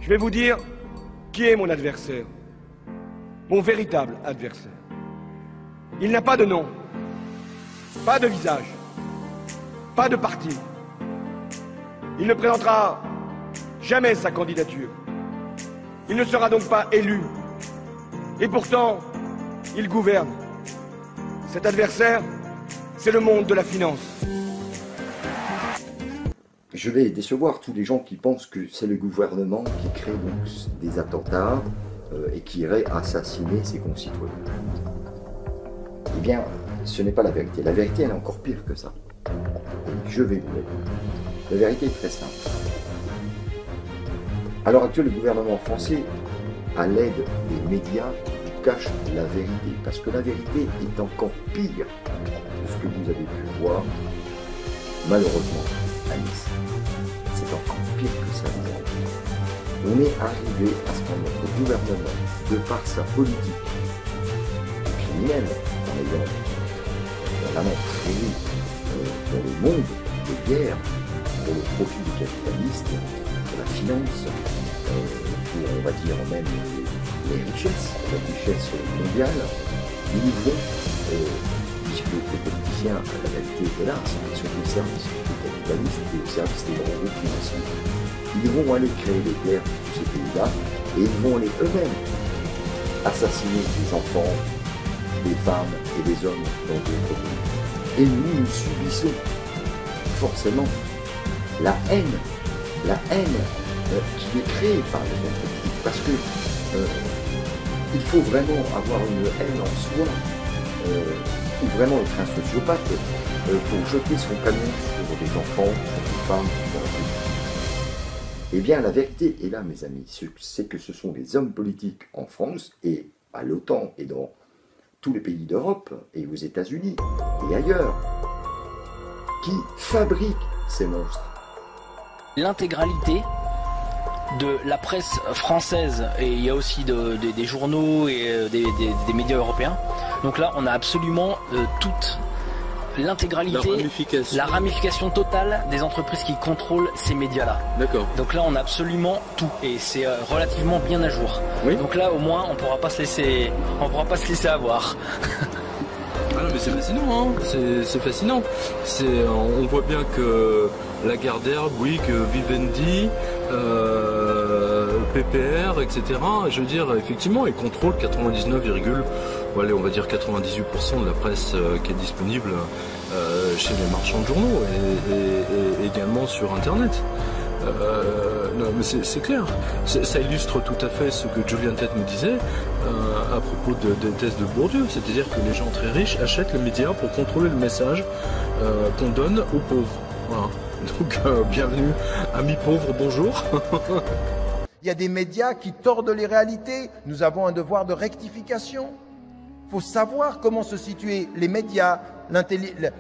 Je vais vous dire qui est mon adversaire, mon véritable adversaire. Il n'a pas de nom, pas de visage, pas de parti. Il ne présentera jamais sa candidature. Il ne sera donc pas élu. Et pourtant, il gouverne. Cet adversaire, c'est le monde de la finance. Je vais décevoir tous les gens qui pensent que c'est le gouvernement qui crée donc des attentats et qui irait assassiner ses concitoyens. Eh bien, ce n'est pas la vérité. La vérité, elle est encore pire que ça. Et je vais vous la dire. La vérité est très simple. À l'heure actuelle, le gouvernement français, à l'aide des médias, cache la vérité. Parce que la vérité est encore pire que ce que vous avez pu voir, malheureusement, à Nice. C'est encore pire que ça, les amis. On est arrivé à ce que notre gouvernement, de par sa politique criminelle, par exemple, vraiment créée dans le monde de guerre, pour le profit des capitalistes, pour la finance, pour, on va dire, même les richesses, la richesse mondiale, ils vont, puisque les politiciens, la réalité est là, sont au service des capitalistes et au service des grands groupes financiers. Ils vont aller créer des guerres pour ces pays-là et ils vont aller eux-mêmes assassiner des enfants, des femmes et des hommes dans d'autres pays. Et nous subissons forcément la haine qui est créée par les hommes politiques. Parce que il faut vraiment avoir une haine en soi, ou vraiment être un sociopathe pour jeter son camion sur des enfants, sur des femmes, sur la vie. Eh bien, la vérité est là, mes amis, c'est que ce sont les hommes politiques en France et à l'OTAN et dans tous les pays d'Europe et aux États-Unis et ailleurs qui fabriquent ces monstres. L'intégralité de la presse française, et il y a aussi des journaux et des médias européens. Donc là, on a absolument toute l'intégralité, la ramification totale des entreprises qui contrôlent ces médias-là. D'accord. Donc là, on a absolument tout, et c'est relativement bien à jour. Oui. Donc là, au moins, on pourra pas se laisser avoir. Ah non, mais c'est fascinant, hein. C'est fascinant. On voit bien que Lagardère, Bouygues, Vivendi, PPR, etc. Je veux dire, effectivement, ils contrôlent on va dire 98% de la presse qui est disponible chez les marchands de journaux et également sur Internet. Non, mais c'est clair. Ça illustre tout à fait ce que Julien Tête me disait à propos des thèses de Bourdieu. C'est-à-dire que les gens très riches achètent les médias pour contrôler le message qu'on donne aux pauvres. Voilà. Donc, bienvenue, amis pauvres, bonjour. Il y a des médias qui tordent les réalités. Nous avons un devoir de rectification. Il faut savoir comment se situer les médias,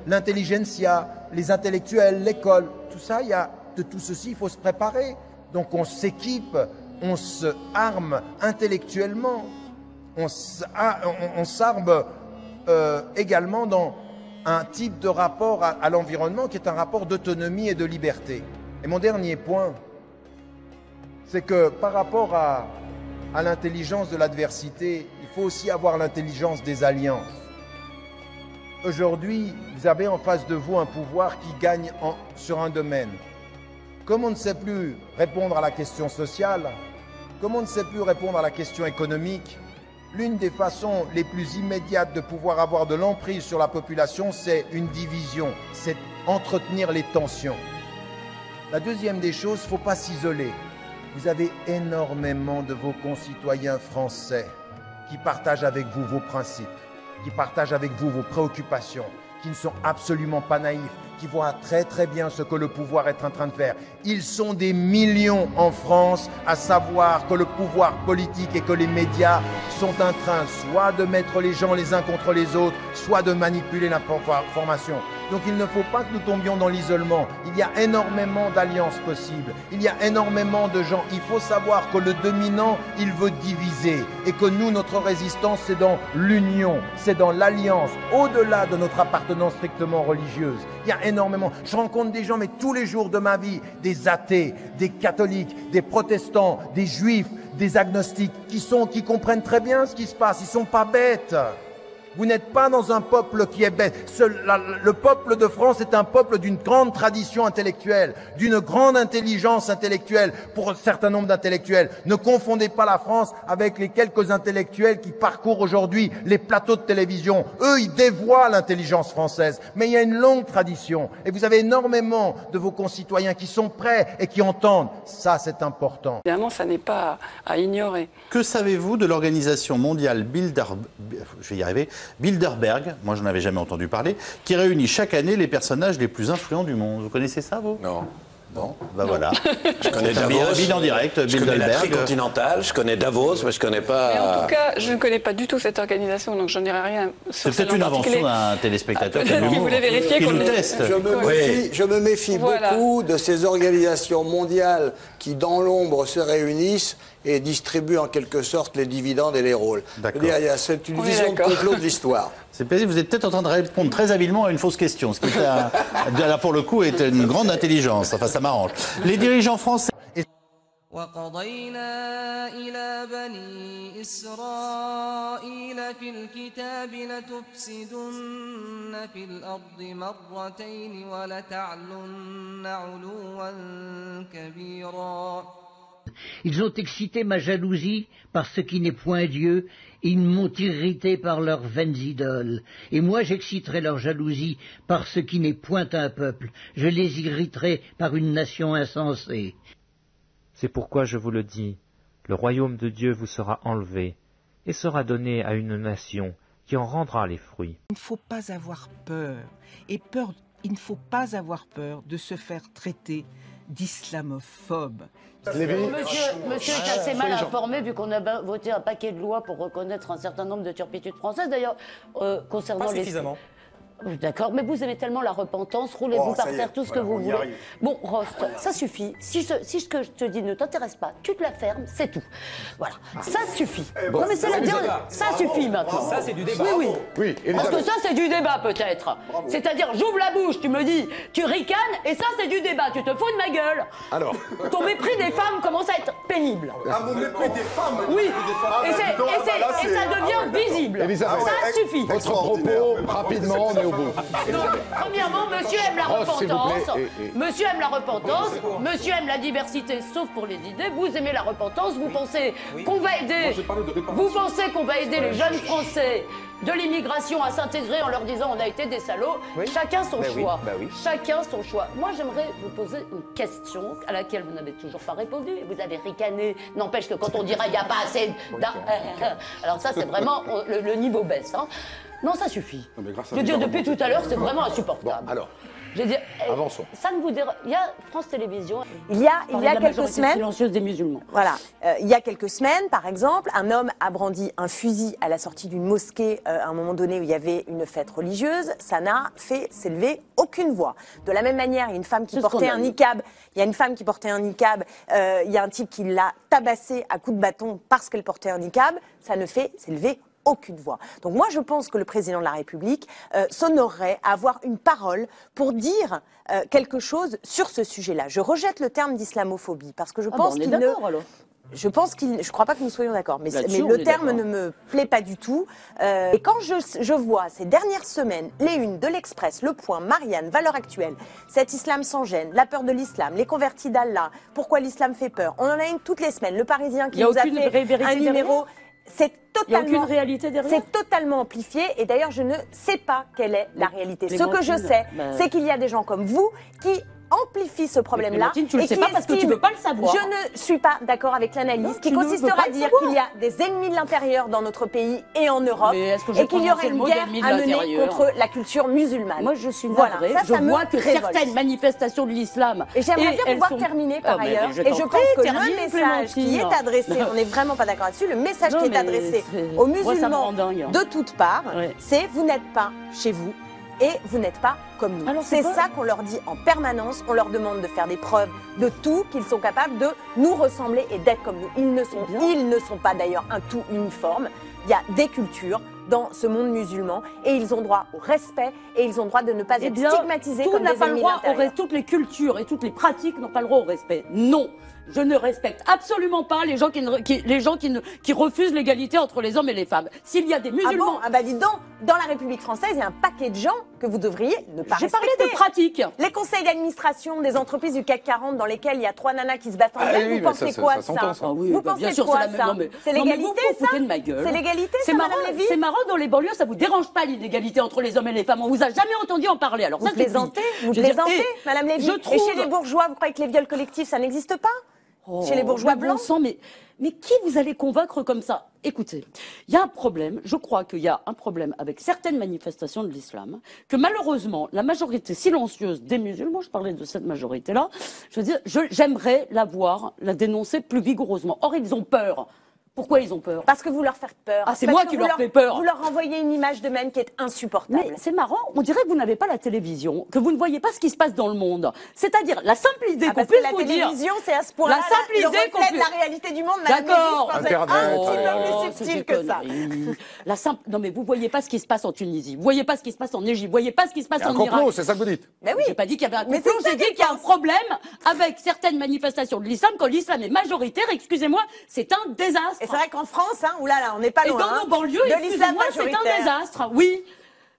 l'intelligentsia, les intellectuels, l'école. Tout ça, de tout ceci, il faut se préparer. Donc on s'équipe, on se arme intellectuellement, on s'arme également dans un type de rapport à l'environnement qui est un rapport d'autonomie et de liberté. Et mon dernier point, c'est que par rapport à l'intelligence de l'adversité, il faut aussi avoir l'intelligence des alliances. Aujourd'hui, vous avez en face de vous un pouvoir qui gagne sur un domaine. Comme on ne sait plus répondre à la question sociale, comme on ne sait plus répondre à la question économique, l'une des façons les plus immédiates de pouvoir avoir de l'emprise sur la population, c'est une division, c'est entretenir les tensions. La deuxième des choses, il ne faut pas s'isoler. Vous avez énormément de vos concitoyens français qui partagent avec vous vos principes, qui partagent avec vous vos préoccupations, qui ne sont absolument pas naïfs, qui voient très très bien ce que le pouvoir est en train de faire. Ils sont des millions en France à savoir que le pouvoir politique et que les médias sont en train soit de mettre les gens les uns contre les autres, soit de manipuler l'information. Donc il ne faut pas que nous tombions dans l'isolement. Il y a énormément d'alliances possibles. Il y a énormément de gens. Il faut savoir que le dominant, il veut diviser. Et que nous, notre résistance, c'est dans l'union, c'est dans l'alliance, au-delà de notre appartenance strictement religieuse. Il y a énormément. Je rencontre des gens, mais tous les jours de ma vie, des athées, des catholiques, des protestants, des juifs, des agnostiques, qui comprennent très bien ce qui se passe. Ils ne sont pas bêtes. Vous n'êtes pas dans un peuple qui est bête. Le peuple de France est un peuple d'une grande tradition intellectuelle, d'une grande intelligence intellectuelle pour un certain nombre d'intellectuels. Ne confondez pas la France avec les quelques intellectuels qui parcourent aujourd'hui les plateaux de télévision. Eux, ils dévoient l'intelligence française. Mais il y a une longue tradition. Et vous avez énormément de vos concitoyens qui sont prêts et qui entendent. Ça, c'est important. Évidemment, ça n'est pas à ignorer. Que savez-vous de l'organisation mondiale Bilderberg, moi je n'en avais jamais entendu parler, qui réunit chaque année les personnages les plus influents du monde. Vous connaissez ça, vous? Non. Bon, ben voilà. Je connais Davos. En direct, je connais la Tricontinentale, je connais Davos, mais je connais pas... Mais en tout cas, je ne connais pas du tout cette organisation, donc j'en dirai rien sur c'est peut-être une invention d'un téléspectateur qui voulait vérifier qu'on nous teste. Je me méfie beaucoup de ces organisations mondiales qui, dans l'ombre, se réunissent et distribuent en quelque sorte les dividendes et les rôles. C'est une vision de complot de l'histoire. C'est plaisir, vous êtes peut-être en train de répondre très habilement à une fausse question, ce qui est là pour le coup est une grande intelligence. Enfin, ça m'arrange. Les dirigeants français. وقضينا إلى بني إسرائيل في الكتاب لتفسدن في الأرض مرتين ولتعلن علوا كبيرا. Ils ont excité ma jalousie par ce qui n'est point Dieu, ils m'ont irrité par leurs vaines idoles. Et moi j'exciterai leur jalousie par ce qui n'est point un peuple, je les irriterai par une nation insensée. C'est pourquoi je vous le dis, le royaume de Dieu vous sera enlevé et sera donné à une nation qui en rendra les fruits. Il ne faut pas avoir peur, il ne faut pas avoir peur de se faire traiter d'islamophobe. Monsieur est assez mal informé vu qu'on a voté un paquet de lois pour reconnaître un certain nombre de turpitudes françaises. D'ailleurs, concernant pas suffisamment. D'accord, mais vous aimez tellement la repentance, roulez-vous par terre, tout ce que vous voulez. Bon, Rost, ça suffit. Si ce que je te dis ne t'intéresse pas, tu te la fermes, c'est tout. Voilà, ça suffit. Non mais c'est la dernière, ça suffit maintenant. Ça c'est du débat. Oui. Parce que ça c'est du débat peut-être. C'est-à-dire, j'ouvre la bouche, tu me dis, tu ricanes, et ça c'est du débat. Tu te fous de ma gueule. Alors. Ton mépris des femmes commence à être pénible. Ah, mon mépris des femmes. Oui. Et ça devient visible. Ça suffit. Votre propos, rapidement, on est au bout. Premièrement, monsieur aime la repentance. Monsieur aime la repentance. Monsieur aime la diversité, sauf pour les idées. Vous aimez la repentance. Vous pensez qu'on va aider. Vous pensez qu'on va aider les jeunes Français de l'immigration à s'intégrer en leur disant on a été des salauds. Chacun son choix. Chacun son choix. Moi, j'aimerais vous poser une question à laquelle vous n'avez toujours pas répondu. Vous avez ricané. N'empêche que quand on dira il n'y a pas assez alors ça, c'est vraiment le niveau baisse. Hein. Non, ça suffit. Je veux dire, depuis tout à l'heure, c'est vraiment insupportable. Bon, alors, je veux dire, avançons. Ça ne vous dérange. Il y a France Télévisions. Il y a quelques semaines. Silencieuse des musulmans. Voilà. Il y a quelques semaines, par exemple, un homme a brandi un fusil à la sortie d'une mosquée à un moment donné où il y avait une fête religieuse. Ça n'a fait s'élever aucune voix. De la même manière, il y a une femme qui portait un niqab. Il y a une femme qui portait un niqab. Il y a un type qui l'a tabassée à coups de bâton parce qu'elle portait un niqab. Ça ne fait s'élever aucune voix. Donc moi, je pense que le président de la République s'honorerait à avoir une parole pour dire quelque chose sur ce sujet-là. Je rejette le terme d'islamophobie parce que je pense qu'il ne... Je crois pas que nous soyons d'accord, mais le terme ne me plaît pas du tout. Et quand je vois ces dernières semaines les unes de l'Express, Le Point, Marianne, Valeurs Actuelles, cet islam sans gêne, la peur de l'islam, les convertis d'Allah, pourquoi l'islam fait peur. On en a une toutes les semaines. Le Parisien qui nous a fait un numéro. C'est totalement amplifié et d'ailleurs je ne sais pas quelle est la réalité. Ce que je sais, c'est qu'il y a des gens comme vous qui amplifient ce problème-là. Tu ne le sais pas parce que tu ne veux pas le savoir. Je ne suis pas d'accord avec l'analyse qui consistera à dire qu'il y a des ennemis de l'intérieur dans notre pays et en Europe et qu'il y aurait une guerre à mener contre la culture musulmane. Moi je suis navrée, je vois que certaines manifestations de l'islam... Et j'aimerais bien pouvoir terminer par ailleurs. Et je pense que le message qui est adressé, on n'est vraiment pas d'accord là-dessus, le message qui est adressé aux musulmans de toutes parts, c'est vous n'êtes pas chez vous. et vous n'êtes pas comme nous. C'est ça qu'on leur dit en permanence. On leur demande de faire des preuves de tout, qu'ils sont capables de nous ressembler et d'être comme nous. Ils ne sont pas d'ailleurs un tout uniforme. Il y a des cultures dans ce monde musulman et ils ont droit au respect et ils ont droit de ne pas être stigmatisés comme des ennemis d'intérieur. Toutes les cultures et toutes les pratiques n'ont pas le droit au respect. Non. Je ne respecte absolument pas les gens qui refusent l'égalité entre les hommes et les femmes. S'il y a des musulmans... Ah bon, dis donc, dans la République française, il y a un paquet de gens que vous devriez ne pas respecter. J'ai parlé de pratiques. Les conseils d'administration des entreprises du CAC 40 dans lesquels il y a 3 nanas qui se battent en gueule, vous pensez quoi de ça? Vous pensez quoi ça? C'est l'égalité, ça? C'est l'égalité, ça, Madame Lévy? C'est marrant, dans les banlieues, ça vous dérange pas l'inégalité entre les hommes et les femmes. On vous a jamais entendu en parler. Alors vous plaisantez, Madame Lévy? Et chez les bourgeois, vous croyez que les viols collectifs, ça n'existe pas? Chez les bourgeois blancs. Mais qui vous allez convaincre comme ça? Écoutez, il y a un problème, je crois qu'il y a un problème avec certaines manifestations de l'islam, que malheureusement, la majorité silencieuse des musulmans, je parlais de cette majorité-là, je veux dire, j'aimerais la dénoncer plus vigoureusement. Or, ils ont peur. Pourquoi ils ont peur? Parce que vous leur faites peur. Ah, c'est moi qui leur fais peur. Vous leur renvoyez une image d'eux-mêmes qui est insupportable. Mais c'est marrant, on dirait que vous n'avez pas la télévision, que vous ne voyez pas ce qui se passe dans le monde. C'est-à-dire, la simple idée qu'on puisse vous dire... la télévision, c'est à ce point-là, le reflet de la réalité du monde. D'accord. Internet. Un petit peu plus subtil que ça. Non mais vous voyez pas ce qui se passe en Tunisie, vous voyez pas ce qui se passe en Égypte, vous voyez pas ce qui se passe en Irak. Il y a un complot, c'est ça que vous dites? Mais oui. J'ai pas dit qu'il y avait un complot, j'ai dit qu'il y a un problème avec certaines manifestations de l'islam. Quand l'islam est majoritaire, excusez-moi, c'est un désastre. Et c'est vrai qu'en France, oulala, on n'est pas loin. Et dans nos banlieues, excusez-moi, c'est un désastre. Oui,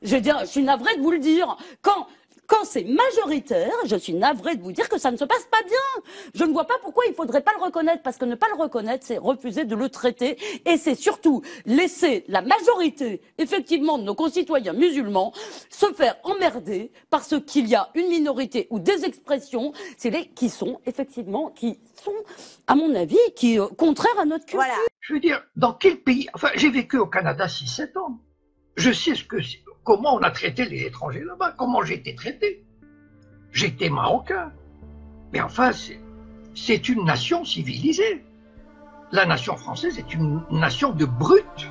je veux dire, je suis navrée de vous le dire. Quand c'est majoritaire, je suis navrée de vous dire que ça ne se passe pas bien. Je ne vois pas pourquoi il faudrait pas le reconnaître, parce que ne pas le reconnaître, c'est refuser de le traiter, et c'est surtout laisser la majorité, effectivement, de nos concitoyens musulmans se faire emmerder parce qu'il y a une minorité ou des expressions, qui sont, à mon avis, contraires à notre culture. Voilà. Je veux dire, dans quel pays... Enfin, j'ai vécu au Canada 6-7 ans. Je sais comment on a traité les étrangers là-bas, comment j'ai été traité. J'étais marocain. Mais enfin, c'est une nation civilisée. La nation française est une nation de brutes,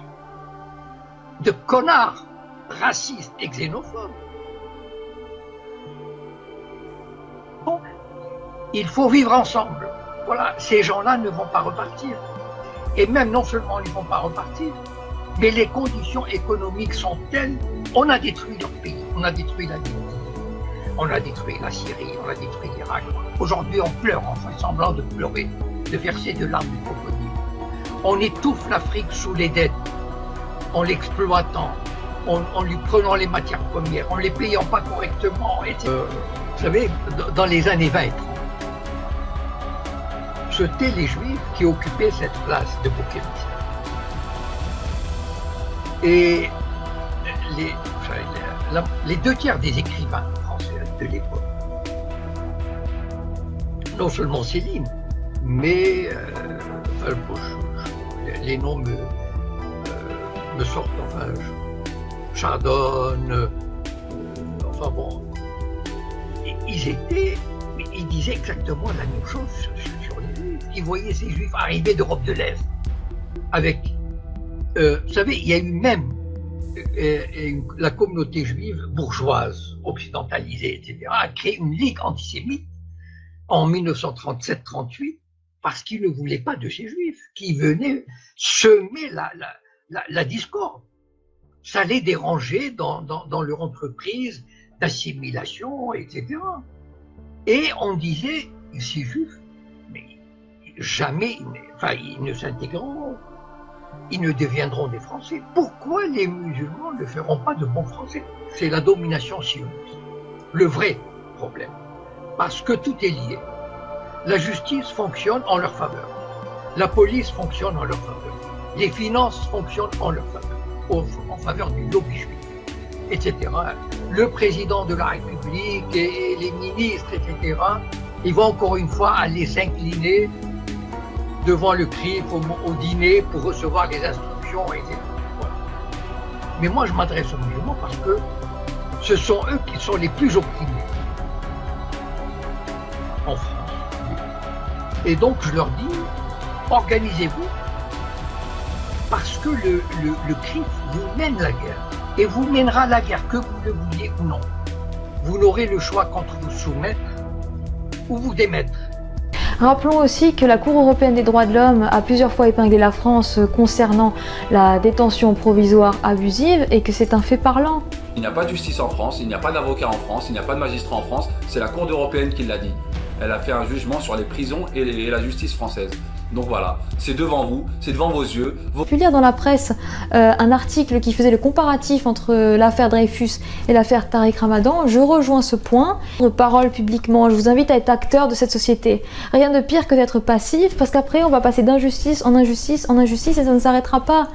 de connards, racistes et xénophobes. Bon, il faut vivre ensemble. Voilà, ces gens-là ne vont pas repartir. Et même non seulement ils ne vont pas repartir, mais les conditions économiques sont telles. On a détruit leur pays, on a détruit la Libye, on a détruit la Syrie, on a détruit l'Irak. Aujourd'hui, on pleure, on fait semblant de pleurer, de verser de larmes de crocodile. On étouffe l'Afrique sous les dettes, en l'exploitant, en lui prenant les matières premières, en les payant pas correctement. Vous savez, dans les années 20 et 30, c'étaient les Juifs qui occupaient cette place de bouc émissaire. Et les 2/3 des écrivains français de l'époque, non seulement Céline, mais les noms me sortent, enfin, Chardonne, enfin bon, ils disaient exactement la même chose sur les Juifs. Ils voyaient ces Juifs arriver d'Europe de l'Est avec... vous savez, il y a eu même la communauté juive bourgeoise, occidentalisée, etc., a créé une ligue antisémite en 1937-38 parce qu'ils ne voulaient pas de ces juifs qui venaient semer la discorde. Ça les dérangeait dans leur entreprise d'assimilation, etc. Et on disait, ces juifs, mais jamais, ils ne s'intégreront. Ils ne deviendront des Français. Pourquoi les musulmans ne feront pas de bons Français? C'est la domination sioniste. Le vrai problème. Parce que tout est lié. La justice fonctionne en leur faveur. La police fonctionne en leur faveur. Les finances fonctionnent en leur faveur. En faveur du lobby juif, etc. Le président de la République et les ministres, etc. Ils vont encore une fois aller s'incliner devant le CRIF au dîner pour recevoir les instructions, etc. Voilà. Mais moi, je m'adresse aux musulmans parce que ce sont eux qui sont les plus opprimés en France. Et donc, je leur dis, organisez-vous parce que le CRIF vous mène la guerre. et vous mènera à la guerre, que vous le vouliez ou non. Vous n'aurez le choix qu'entre vous soumettre ou vous démettre. Rappelons aussi que la Cour européenne des droits de l'homme a plusieurs fois épinglé la France concernant la détention provisoire abusive et que c'est un fait parlant. Il n'y a pas de justice en France, il n'y a pas d'avocat en France, il n'y a pas de magistrat en France, c'est la Cour européenne qui l'a dit. Elle a fait un jugement sur les prisons et la justice française. Donc voilà, c'est devant vous, c'est devant vos yeux. J'ai pu lire dans la presse un article qui faisait le comparatif entre l'affaire Dreyfus et l'affaire Tariq Ramadan. Je rejoins ce point. De parole publiquement, je vous invite à être acteur de cette société. Rien de pire que d'être passif, parce qu'après on va passer d'injustice en injustice en injustice et ça ne s'arrêtera pas.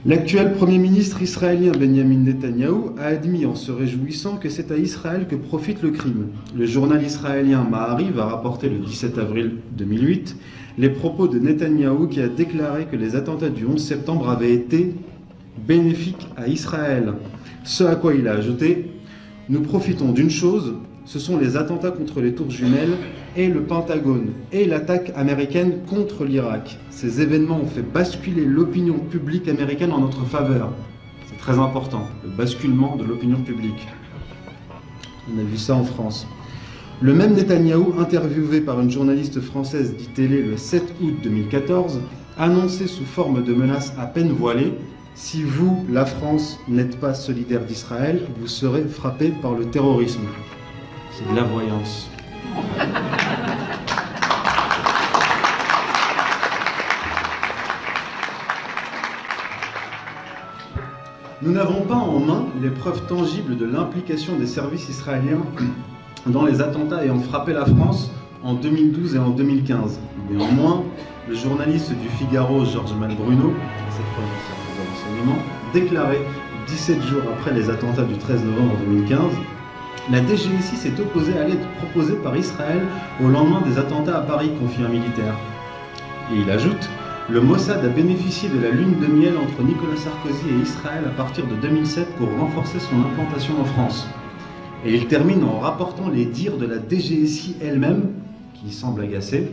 L'actuel Premier ministre israélien Benjamin Netanyahou a admis en se réjouissant que c'est à Israël que profite le crime. Le journal israélien Ma'ariv a rapporté le 17 avril 2008 les propos de Netanyahou qui a déclaré que les attentats du 11 septembre avaient été bénéfiques à Israël. Ce à quoi il a ajouté « Nous profitons d'une chose, ce sont les attentats contre les tours jumelles et le Pentagone et l'attaque américaine contre l'Irak. Ces événements ont fait basculer l'opinion publique américaine en notre faveur. » C'est très important, le basculement de l'opinion publique. On a vu ça en France. Le même Netanyahou, interviewé par une journaliste française d'ITélé le 7 août 2014, annonçait sous forme de menace à peine voilée « Si vous, la France, n'êtes pas solidaire d'Israël, vous serez frappé par le terrorisme. » C'est de la voyance. Nous n'avons pas en main les preuves tangibles de l'implication des services israéliens dans les attentats ayant frappé la France en 2012 et en 2015. Néanmoins, le journaliste du Figaro, Georges Malbruno, déclarait 17 jours après les attentats du 13 novembre 2015, la DGSI s'est opposée à l'aide proposée par Israël au lendemain des attentats à Paris, confie un militaire. Et il ajoute, le Mossad a bénéficié de la lune de miel entre Nicolas Sarkozy et Israël à partir de 2007 pour renforcer son implantation en France. Et il termine en rapportant les dires de la DGSI elle-même, qui semble agacée,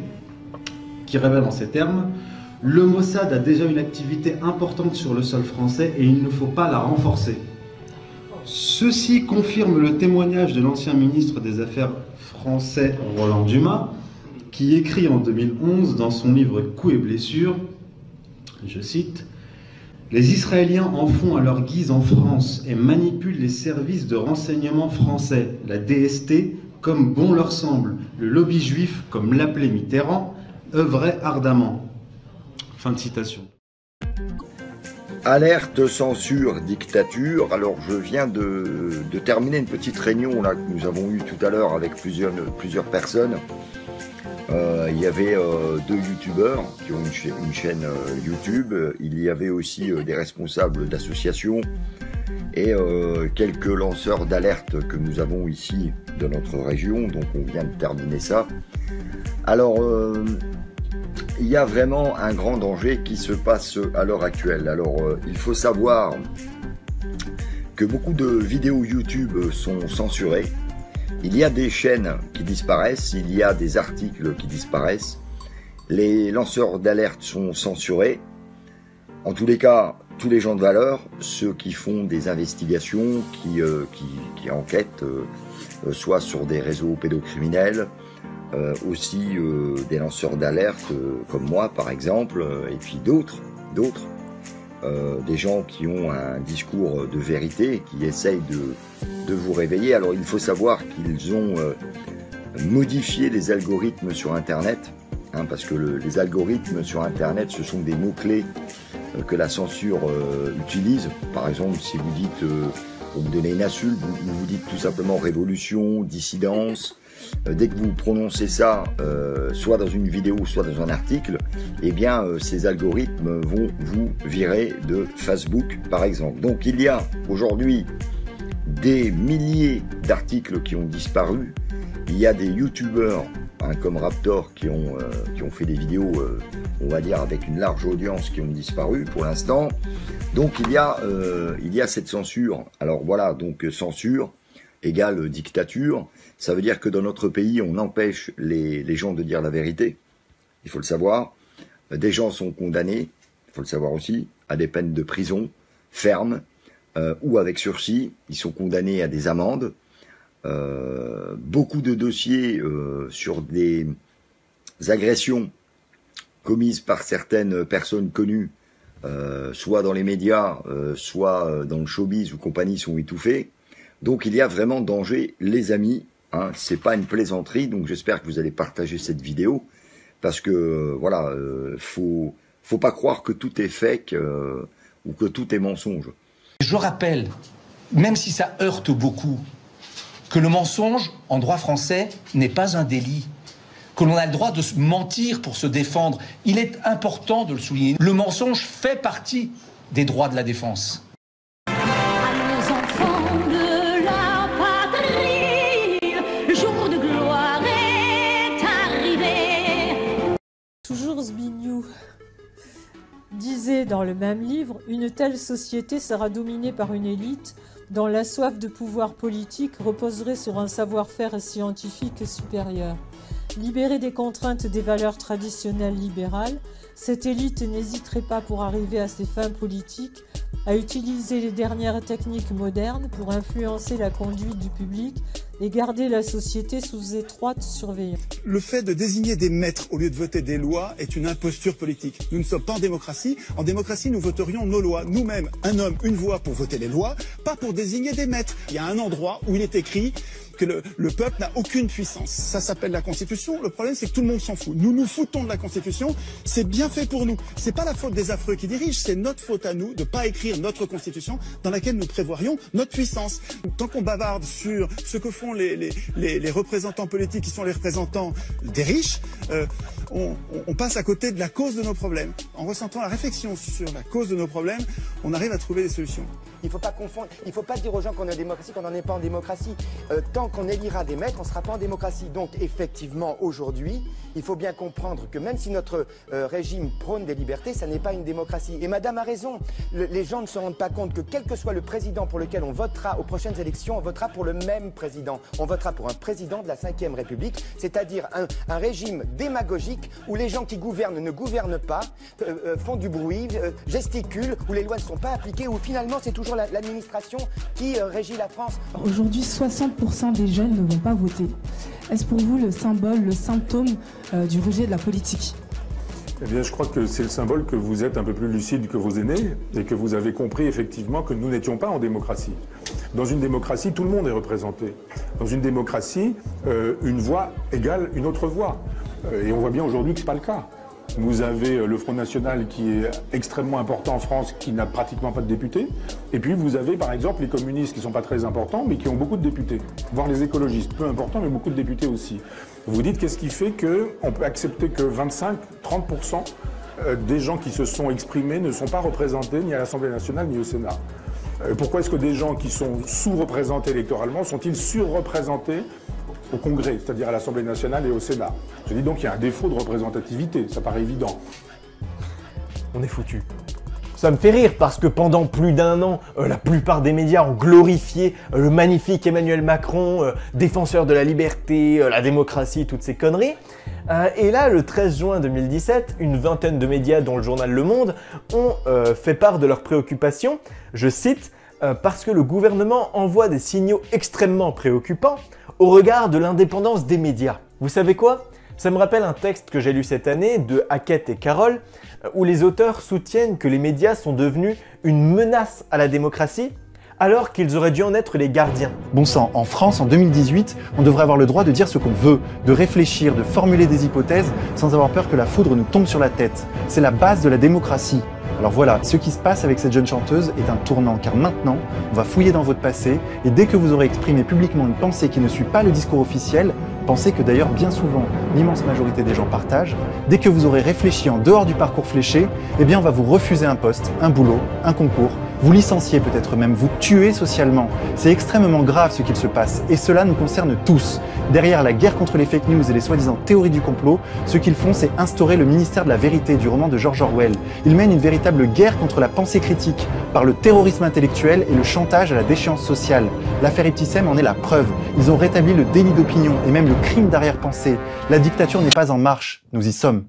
qui révèle en ces termes « Le Mossad a déjà une activité importante sur le sol français et il ne faut pas la renforcer. » Ceci confirme le témoignage de l'ancien ministre des Affaires français Roland Dumas, qui écrit en 2011 dans son livre « Coups et blessures », je cite, « Les Israéliens en font à leur guise en France et manipulent les services de renseignement français, la DST, comme bon leur semble, le lobby juif, comme l'appelait Mitterrand, œuvrait ardemment. » Fin de citation. Alerte, censure, dictature. Alors je viens de terminer une petite réunion là, que nous avons eue tout à l'heure avec plusieurs personnes. Il y avait 2 youtubeurs qui ont une chaîne YouTube. Il y avait aussi des responsables d'associations et quelques lanceurs d'alerte que nous avons ici dans notre région. Donc on vient de terminer ça. Alors il y a vraiment un grand danger qui se passe à l'heure actuelle. Alors il faut savoir que beaucoup de vidéos YouTube sont censurées. Il y a des chaînes qui disparaissent, il y a des articles qui disparaissent. Les lanceurs d'alerte sont censurés. En tous les cas, tous les gens de valeur, ceux qui font des investigations, qui enquêtent, soit sur des réseaux pédocriminels, aussi des lanceurs d'alerte comme moi par exemple, et puis d'autres, des gens qui ont un discours de vérité, qui essayent de vous réveiller. Alors il faut savoir qu'ils ont modifié les algorithmes sur Internet, hein, parce que les algorithmes sur Internet, ce sont des mots-clés que la censure utilise. Par exemple, si vous dites, vous me donnez une insulte, vous dites tout simplement révolution, dissidence. Dès que vous prononcez ça, soit dans une vidéo, soit dans un article, eh bien, ces algorithmes vont vous virer de Facebook, par exemple. Donc, il y a aujourd'hui des milliers d'articles qui ont disparu. Il y a des youtubeurs, hein, comme Raptor, qui ont fait des vidéos, on va dire, avec une large audience, qui ont disparu pour l'instant. Donc, il y a cette censure. Alors, voilà, donc censure égale dictature. Ça veut dire que dans notre pays, on empêche les gens de dire la vérité. Il faut le savoir. Des gens sont condamnés, il faut le savoir aussi, à des peines de prison fermes ou avec sursis. Ils sont condamnés à des amendes. Beaucoup de dossiers sur des agressions commises par certaines personnes connues, soit dans les médias, soit dans le showbiz ou compagnie, sont étouffés. Donc il y a vraiment danger, les amis. Hein, c'est pas une plaisanterie. Donc j'espère que vous allez partager cette vidéo parce que voilà, faut pas croire que tout est fake ou que tout est mensonge. Je rappelle, même si ça heurte beaucoup, que le mensonge en droit français n'est pas un délit. Que l'on a le droit de mentir pour se défendre. Il est important de le souligner. Le mensonge fait partie des droits de la défense. Toujours Zbigniew disait dans le même livre, une telle société sera dominée par une élite dont la soif de pouvoir politique reposerait sur un savoir-faire scientifique supérieur. Libérée des contraintes des valeurs traditionnelles libérales, cette élite n'hésiterait pas pour arriver à ses fins politiques à utiliser les dernières techniques modernes pour influencer la conduite du public et garder la société sous étroite surveillance. Le fait de désigner des maîtres au lieu de voter des lois est une imposture politique. Nous ne sommes pas en démocratie. En démocratie, nous voterions nos lois. Nous-mêmes, un homme, une voix pour voter les lois, pas pour désigner des maîtres. Il y a un endroit où il est écrit que le peuple n'a aucune puissance. Ça s'appelle la Constitution. Le problème, c'est que tout le monde s'en fout. Nous nous foutons de la Constitution. C'est bien fait pour nous. C'est pas la faute des affreux qui dirigent. C'est notre faute à nous de pas écrire notre Constitution dans laquelle nous prévoirions notre puissance. Tant qu'on bavarde sur ce que font les représentants politiques qui sont les représentants des riches, on passe à côté de la cause de nos problèmes. En ressentant la réflexion sur la cause de nos problèmes, on arrive à trouver des solutions. Il ne faut pas confondre, il ne faut pas dire aux gens qu'on est en démocratie, qu'on n'en est pas en démocratie. Tant qu'on élira des maîtres, on ne sera pas en démocratie. Donc effectivement, aujourd'hui, il faut bien comprendre que même si notre régime prône des libertés, ça n'est pas une démocratie. Et Madame a raison, les gens ne se rendent pas compte que quel que soit le président pour lequel on votera aux prochaines élections, on votera pour le même président. On votera pour un président de la Ve République, c'est-à-dire un régime démagogique où les gens qui gouvernent ne gouvernent pas, font du bruit, gesticulent, où les lois ne sont pas appliquées, où finalement c'est toujours l'administration qui régit la France. Aujourd'hui, 60% des jeunes ne vont pas voter. Est-ce pour vous le symbole, le symptôme du rejet de la politique ? Eh bien, je crois que c'est le symbole que vous êtes un peu plus lucide que vos aînés et que vous avez compris effectivement que nous n'étions pas en démocratie. Dans une démocratie, tout le monde est représenté. Dans une démocratie, une voix égale une autre voix. Et on voit bien aujourd'hui que ce n'est pas le cas. Vous avez le Front National qui est extrêmement important en France, qui n'a pratiquement pas de députés. Et puis vous avez par exemple les communistes qui ne sont pas très importants, mais qui ont beaucoup de députés. Voire les écologistes, peu importants, mais beaucoup de députés aussi. Vous dites qu'est-ce qui fait qu'on peut accepter que 25-30% des gens qui se sont exprimés ne sont pas représentés ni à l'Assemblée nationale ni au Sénat? Pourquoi est-ce que des gens qui sont sous-représentés électoralement sont-ils surreprésentés au Congrès, c'est-à-dire à l'Assemblée nationale et au Sénat? Je dis donc qu'il y a un défaut de représentativité, ça paraît évident. On est foutu. Ça me fait rire parce que pendant plus d'un an, la plupart des médias ont glorifié le magnifique Emmanuel Macron, défenseur de la liberté, la démocratie, toutes ces conneries. Et là, le 13 juin 2017, une vingtaine de médias, dont le journal Le Monde, ont fait part de leurs préoccupations. Je cite, parce que le gouvernement envoie des signaux extrêmement préoccupants au regard de l'indépendance des médias. Vous savez quoi? Ça me rappelle un texte que j'ai lu cette année de Hackett et Carroll, où les auteurs soutiennent que les médias sont devenus une menace à la démocratie, alors qu'ils auraient dû en être les gardiens. Bon sang, en France, en 2018, on devrait avoir le droit de dire ce qu'on veut, de réfléchir, de formuler des hypothèses, sans avoir peur que la foudre nous tombe sur la tête. C'est la base de la démocratie. Alors voilà, ce qui se passe avec cette jeune chanteuse est un tournant, car maintenant, on va fouiller dans votre passé, et dès que vous aurez exprimé publiquement une pensée qui ne suit pas le discours officiel, pensée que d'ailleurs bien souvent l'immense majorité des gens partagent, dès que vous aurez réfléchi en dehors du parcours fléché, eh bien on va vous refuser un poste, un boulot, un concours, vous licencier peut-être même, vous tuer socialement. C'est extrêmement grave ce qu'il se passe, et cela nous concerne tous. Derrière la guerre contre les fake news et les soi-disant théories du complot, ce qu'ils font, c'est instaurer le ministère de la vérité du roman de George Orwell. Ils mènent une véritable guerre contre la pensée critique, par le terrorisme intellectuel et le chantage à la déchéance sociale. L'affaire Ibtissem en est la preuve. Ils ont rétabli le délit d'opinion et même le crime d'arrière-pensée. La dictature n'est pas en marche, nous y sommes.